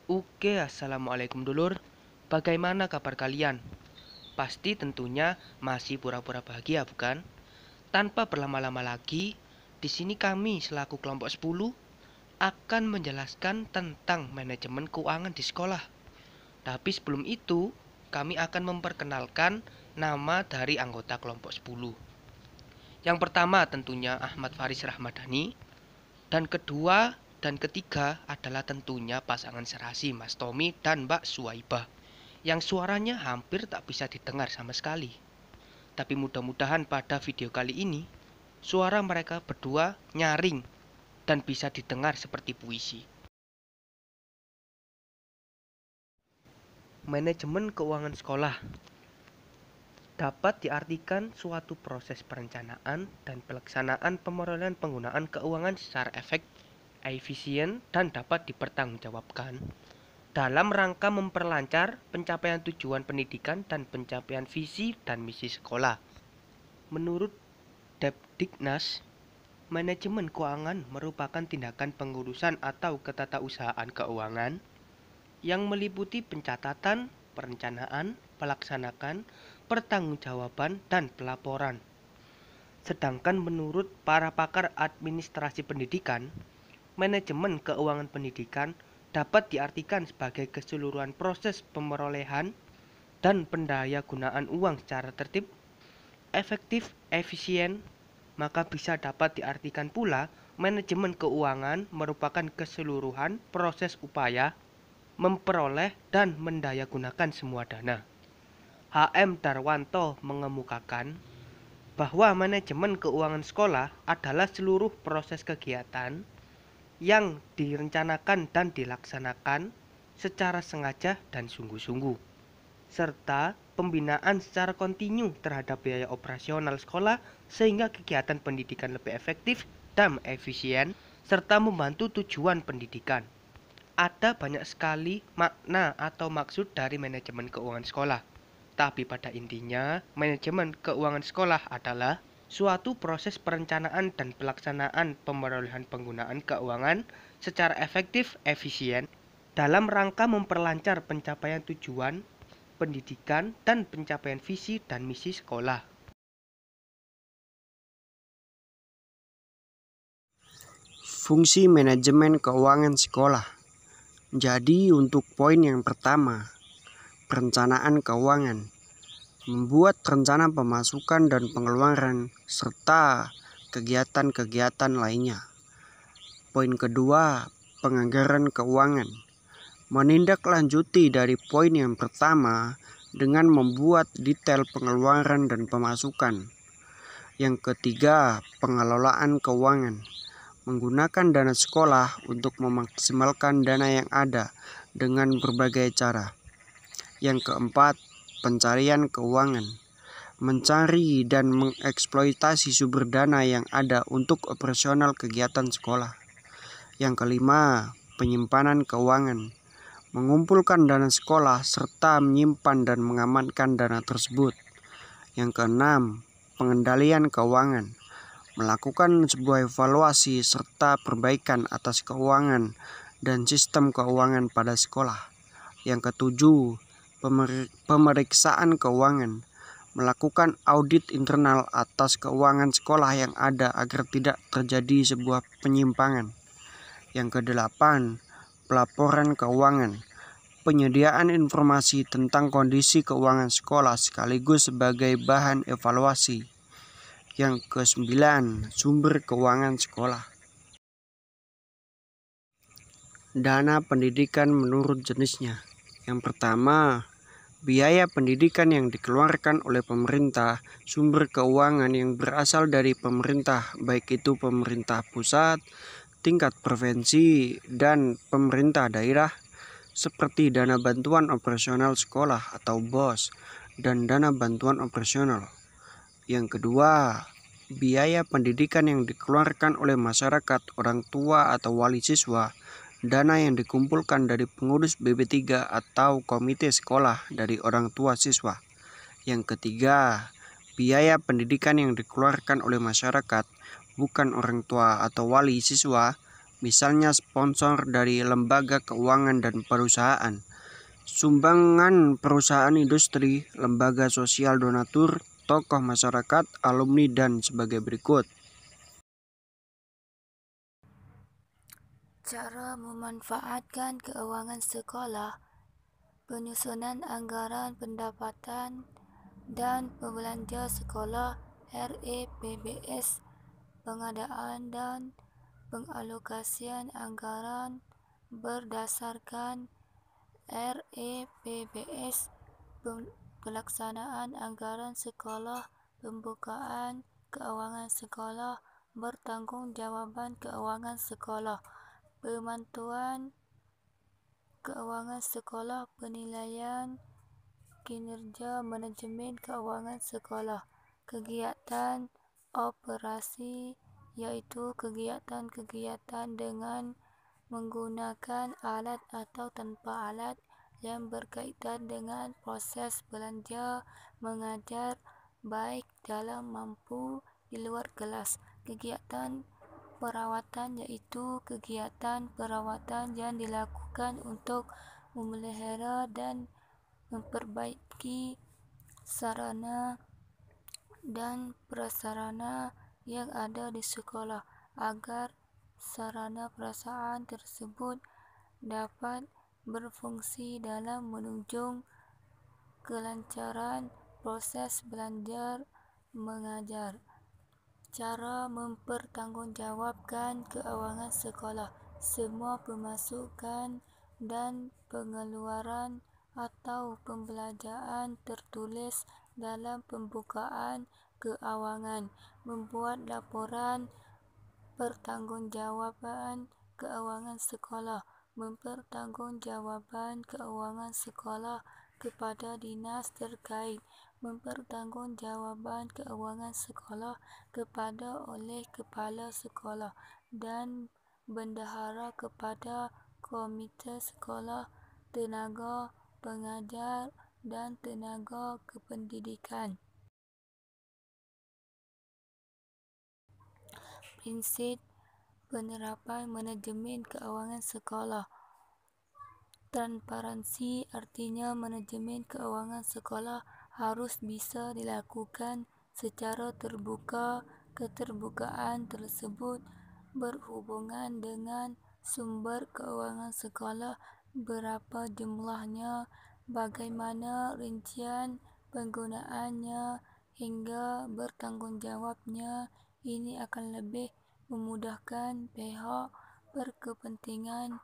Assalamualaikum dulur. Bagaimana kabar kalian? Pasti tentunya masih pura-pura bahagia, bukan? Tanpa berlama-lama lagi, di sini kami selaku kelompok 10 akan menjelaskan tentang manajemen keuangan di sekolah. Tapi sebelum itu, kami akan memperkenalkan nama dari anggota kelompok 10. Yang pertama tentunya Ahmad Faris Rahmadani, dan kedua dan ketiga adalah tentunya pasangan serasi Mas Tommy dan Mbak Suwaibah, yang suaranya hampir tak bisa didengar sama sekali. Tapi mudah-mudahan pada video kali ini, suara mereka berdua nyaring dan bisa didengar seperti puisi. Manajemen keuangan sekolah dapat diartikan suatu proses perencanaan dan pelaksanaan pemerolehan penggunaan keuangan secara efisien dan dapat dipertanggungjawabkan dalam rangka memperlancar pencapaian tujuan pendidikan dan pencapaian visi dan misi sekolah. Menurut Depdiknas, manajemen keuangan merupakan tindakan pengurusan atau ketatausahaan keuangan yang meliputi pencatatan, perencanaan, pelaksanaan, pertanggungjawaban, dan pelaporan. Sedangkan menurut para pakar administrasi pendidikan, manajemen keuangan pendidikan dapat diartikan sebagai keseluruhan proses pemerolehan dan pendayagunaan uang secara tertib, efektif, efisien. Maka bisa dapat diartikan pula manajemen keuangan merupakan keseluruhan proses upaya memperoleh dan mendayagunakan semua dana. H.M. Darwanto mengemukakan bahwa manajemen keuangan sekolah adalah seluruh proses kegiatan yang direncanakan dan dilaksanakan secara sengaja dan sungguh-sungguh, serta pembinaan secara kontinu terhadap biaya operasional sekolah sehingga kegiatan pendidikan lebih efektif dan efisien, serta membantu tujuan pendidikan. Ada banyak sekali makna atau maksud dari manajemen keuangan sekolah. Tapi pada intinya, manajemen keuangan sekolah adalah suatu proses perencanaan dan pelaksanaan pemerolehan penggunaan keuangan secara efektif, efisien, dalam rangka memperlancar pencapaian tujuan pendidikan dan pencapaian visi dan misi sekolah. Fungsi manajemen keuangan sekolah. Jadi untuk poin yang pertama, perencanaan keuangan. Membuat rencana pemasukan dan pengeluaran serta kegiatan-kegiatan lainnya. Poin kedua, penganggaran keuangan. Menindaklanjuti dari poin yang pertama dengan membuat detail pengeluaran dan pemasukan. Yang ketiga, pengelolaan keuangan. Menggunakan dana sekolah untuk memaksimalkan dana yang ada dengan berbagai cara. Yang keempat, pencarian keuangan. Mencari dan mengeksploitasi sumber dana yang ada untuk operasional kegiatan sekolah. Yang kelima, penyimpanan keuangan. Mengumpulkan dana sekolah serta menyimpan dan mengamankan dana tersebut. Yang keenam, pengendalian keuangan. Melakukan sebuah evaluasi serta perbaikan atas keuangan dan sistem keuangan pada sekolah. Yang ketujuh, pemeriksaan keuangan. Melakukan audit internal atas keuangan sekolah yang ada agar tidak terjadi sebuah penyimpangan. Yang kedelapan, pelaporan keuangan. Penyediaan informasi tentang kondisi keuangan sekolah sekaligus sebagai bahan evaluasi. Yang kesembilan, sumber keuangan sekolah. Dana pendidikan menurut jenisnya. Yang pertama, biaya pendidikan yang dikeluarkan oleh pemerintah, sumber keuangan yang berasal dari pemerintah, baik itu pemerintah pusat, tingkat provinsi, dan pemerintah daerah, seperti dana bantuan operasional sekolah atau BOS, dan dana bantuan operasional. Yang kedua, biaya pendidikan yang dikeluarkan oleh masyarakat, orang tua atau wali siswa, dana yang dikumpulkan dari pengurus BB3 atau komite sekolah dari orang tua siswa. Yang ketiga, biaya pendidikan yang dikeluarkan oleh masyarakat, bukan orang tua atau wali siswa, misalnya sponsor dari lembaga keuangan dan perusahaan, sumbangan perusahaan industri, lembaga sosial donatur, tokoh masyarakat, alumni, dan sebagai berikut. Cara memanfaatkan keuangan sekolah: penyusunan anggaran pendapatan dan belanja sekolah (RAPBS), pengadaan dan pengalokasian anggaran berdasarkan RAPBS, pelaksanaan anggaran sekolah, pembukaan keuangan sekolah, bertanggungjawabkan keuangan sekolah, pemantauan keuangan sekolah, penilaian kinerja manajemen keuangan sekolah. Kegiatan operasi yaitu kegiatan-kegiatan dengan menggunakan alat atau tanpa alat yang berkaitan dengan proses belajar mengajar, baik dalam maupun di luar kelas. Kegiatan perawatan yaitu kegiatan perawatan yang dilakukan untuk memelihara dan memperbaiki sarana dan prasarana yang ada di sekolah agar sarana prasarana tersebut dapat berfungsi dalam menunjang kelancaran proses belajar mengajar. Cara mempertanggungjawabkan keuangan sekolah: semua pemasukan dan pengeluaran atau pembelanjaan tertulis dalam pembukaan keuangan. Membuat laporan pertanggungjawaban keuangan sekolah. Mempertanggungjawabkan keuangan sekolah kepada dinas terkait. Mempertanggungjawabkan keuangan sekolah kepada oleh kepala sekolah dan bendahara kepada komite sekolah, tenaga pengajar, dan tenaga kependidikan. Prinsip penerapan manajemen keuangan sekolah. Transparansi artinya manajemen keuangan sekolah harus bisa dilakukan secara terbuka. Keterbukaan tersebut berhubungan dengan sumber keuangan sekolah, berapa jumlahnya, bagaimana rincian penggunaannya, hingga bertanggungjawabnya. Ini akan lebih memudahkan pihak berkepentingan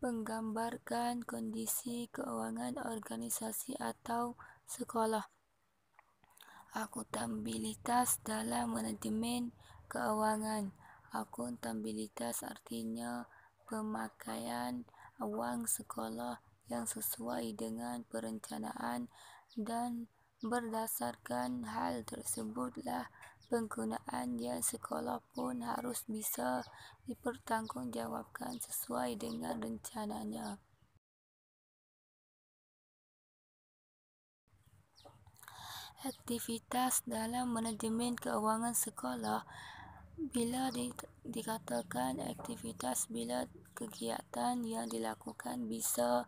menggambarkan kondisi keuangan organisasi atau sekolah. Akuntabilitas dalam manajemen keuangan. Akuntabilitas artinya pemakaian wang sekolah yang sesuai dengan perencanaan, dan berdasarkan hal tersebutlah penggunaan yang sekolah pun harus bisa dipertanggungjawabkan sesuai dengan rencananya. Aktivitas dalam manajemen keuangan sekolah. Bila dikatakan aktivitas, bila kegiatan yang dilakukan bisa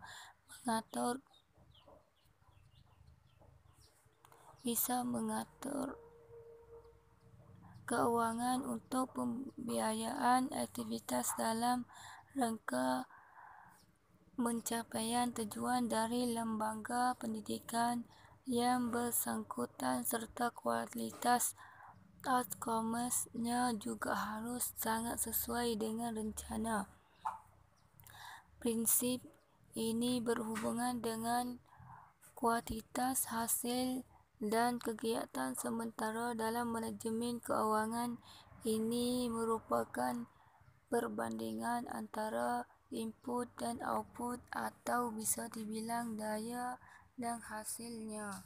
mengatur keuangan untuk pembiayaan aktivitas dalam rangka pencapaian tujuan dari lembaga pendidikan yang bersangkutan, serta kualitas outcomes-nya juga harus sangat sesuai dengan rencana. Prinsip ini berhubungan dengan kuantitas hasil dan kegiatan sementara dalam manajemen keuangan. Ini merupakan perbandingan antara input dan output, atau bisa dibilang daya dan hasilnya.